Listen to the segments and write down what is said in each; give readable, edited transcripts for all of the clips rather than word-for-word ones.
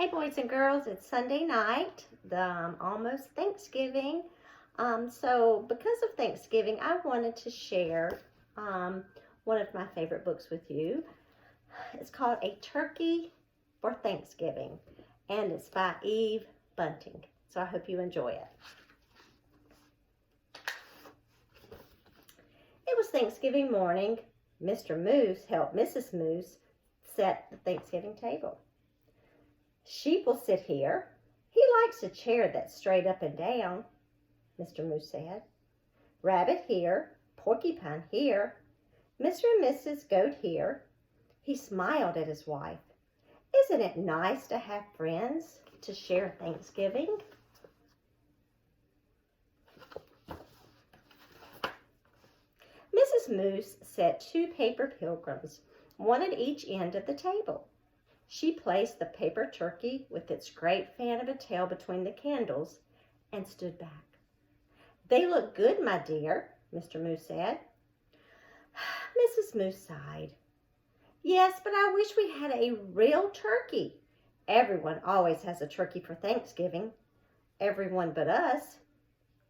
Hey boys and girls, it's Sunday night, almost Thanksgiving. So because of Thanksgiving, I wanted to share one of my favorite books with you. It's called A Turkey for Thanksgiving, and it's by Bunting. So I hope you enjoy it. It was Thanksgiving morning. Mr. Moose helped Mrs. Moose set the Thanksgiving table. Sheep will sit here. He likes a chair that's straight up and down, Mr. Moose said. Rabbit here, Porcupine here, Mr. and Mrs. Goat here. He smiled at his wife. Isn't it nice to have friends to share Thanksgiving? Mrs. Moose set 2 paper pilgrims, one at each end of the table. She placed the paper turkey with its great fan of a tail between the candles and stood back. They look good, my dear, Mr. Moose said. Mrs. Moose sighed. Yes, but I wish we had a real turkey. Everyone always has a turkey for Thanksgiving. Everyone but us.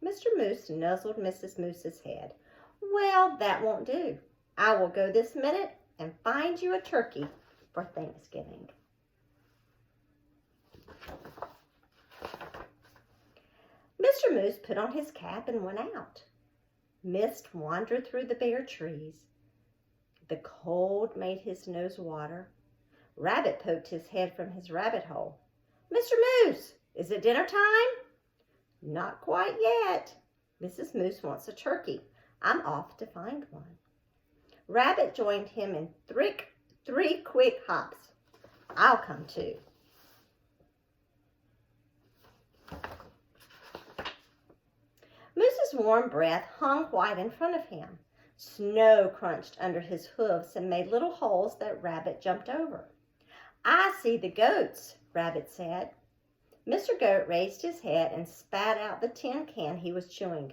Mr. Moose nuzzled Mrs. Moose's head. Well, that won't do. I will go this minute and find you a turkey for Thanksgiving. Mr. Moose put on his cap and went out. Mist wandered through the bare trees. The cold made his nose water. Rabbit poked his head from his rabbit hole. Mr. Moose, is it dinner time? Not quite yet. Mrs. Moose wants a turkey. I'm off to find one. Rabbit joined him in 3 quick hops. I'll come too. Moose's warm breath hung white in front of him. Snow crunched under his hooves and made little holes that Rabbit jumped over. I see the goats, Rabbit said. Mr. Goat raised his head and spat out the tin can he was chewing.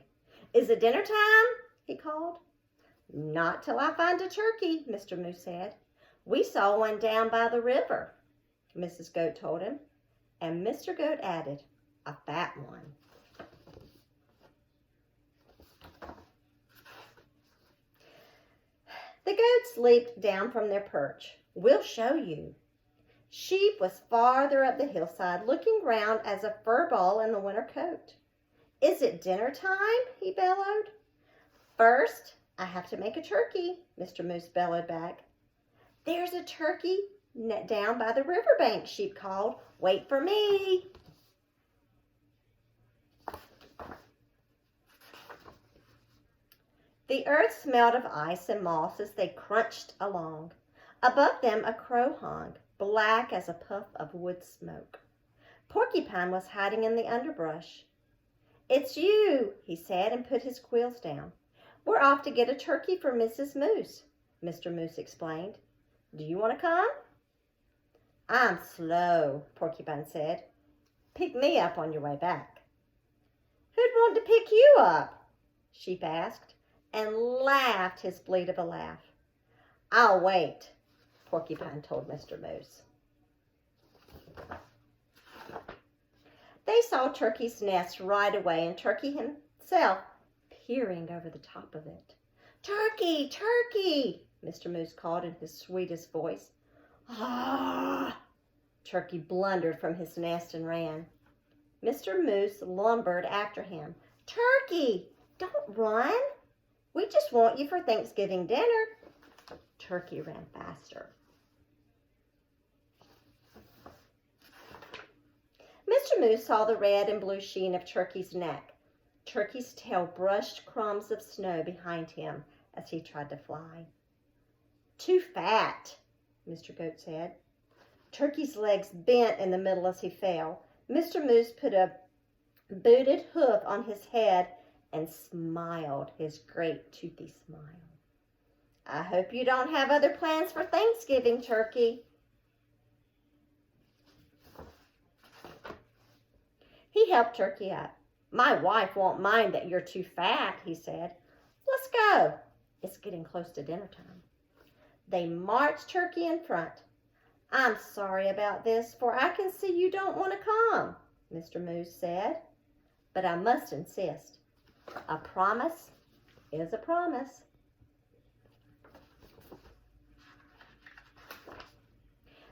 Is it dinner time? He called. Not till I find a turkey, Mr. Moose said. We saw one down by the river, Mrs. Goat told him, and Mr. Goat added, a fat one. The goats leaped down from their perch. We'll show you. Sheep was farther up the hillside, looking round as a fur ball in the winter coat. Is it dinner time? He bellowed. First, I have to make a turkey, Mr. Moose bellowed back. There's a turkey down by the riverbank, Sheep called. Wait for me. The earth smelled of ice and moss as they crunched along. Above them a crow hung, black as a puff of wood smoke. Porcupine was hiding in the underbrush. It's you, he said, and put his quills down. We're off to get a turkey for Mrs. Moose, Mr. Moose explained. Do you want to come? I'm slow, Porcupine said. Pick me up on your way back. Who'd want to pick you up? Sheep asked, and laughed his bleat of a laugh. I'll wait, Porcupine told Mr. Moose. They saw Turkey's nest right away, and Turkey himself peering over the top of it. Turkey, Turkey, Mr. Moose called in his sweetest voice. Ah! Turkey blundered from his nest and ran. Mr. Moose lumbered after him. Turkey, don't run. We just want you for Thanksgiving dinner. Turkey ran faster. Mr. Moose saw the red and blue sheen of Turkey's neck. Turkey's tail brushed crumbs of snow behind him as he tried to fly. Too fat, Mr. Goat said. Turkey's legs bent in the middle as he fell. Mr. Moose put a booted hoof on his head and smiled his great toothy smile. I hope you don't have other plans for Thanksgiving, Turkey. He helped Turkey up. My wife won't mind that you're too fat, he said. Let's go. It's getting close to dinner time. They marched Turkey in front. I'm sorry about this, for I can see you don't want to come, Mr. Moose said. But I must insist. A promise is a promise.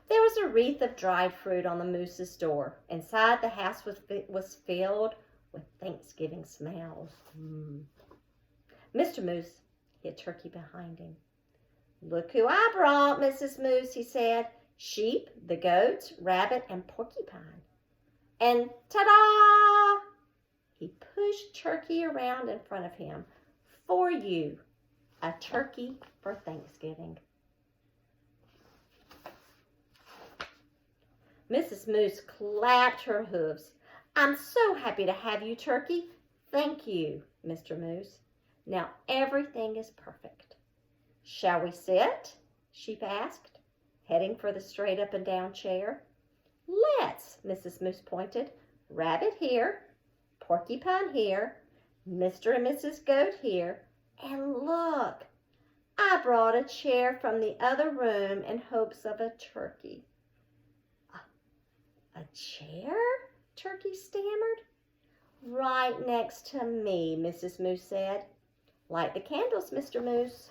There was a wreath of dried fruit on the moose's door. Inside, the house was filled with Thanksgiving smells. Mr. Moose hid Turkey behind him. Look who I brought, Mrs. Moose, he said. Sheep, the goats, rabbit, and porcupine. And ta-da! He pushed Turkey around in front of him. For you, a turkey for Thanksgiving. Mrs. Moose clapped her hooves. I'm so happy to have you, Turkey. Thank you, Mr. Moose. Now everything is perfect. Shall we sit? Sheep asked, heading for the straight up and down chair. Let's, Mrs. Moose pointed. Rabbit here, Porcupine here, Mr. and Mrs. Goat here, and look, I brought a chair from the other room in hopes of a turkey. A chair? Turkey stammered. Right next to me, Mrs. Moose said. Light the candles, Mr. Moose.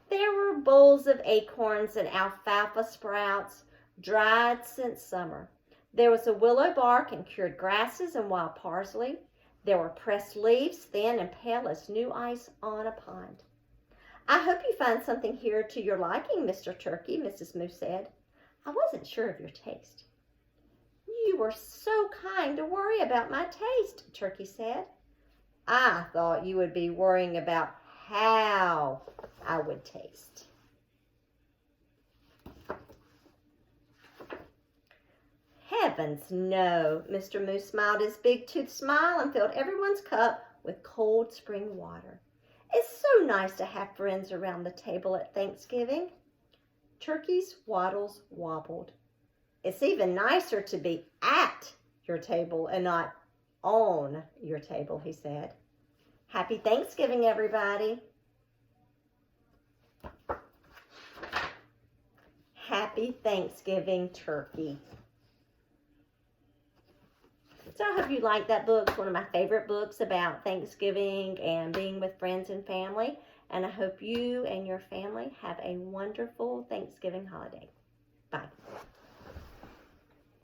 There were bowls of acorns and alfalfa sprouts, dried since summer. There was a willow bark and cured grasses and wild parsley. There were pressed leaves, thin and pale as new ice on a pond. I hope you find something here to your liking, Mr. Turkey, Mrs. Moose said. I wasn't sure of your taste. You were so kind to worry about my taste, Turkey said. I thought you would be worrying about how I would taste. Heavens, no, Mr. Moose smiled his big toothed smile and filled everyone's cup with cold spring water. It's so nice to have friends around the table at Thanksgiving. Turkey's waddles wobbled. It's even nicer to be at your table and not on your table, he said. Happy Thanksgiving, everybody. Happy Thanksgiving, Turkey. So I hope you liked that book. It's one of my favorite books about Thanksgiving and being with friends and family. And I hope you and your family have a wonderful Thanksgiving holiday. Bye.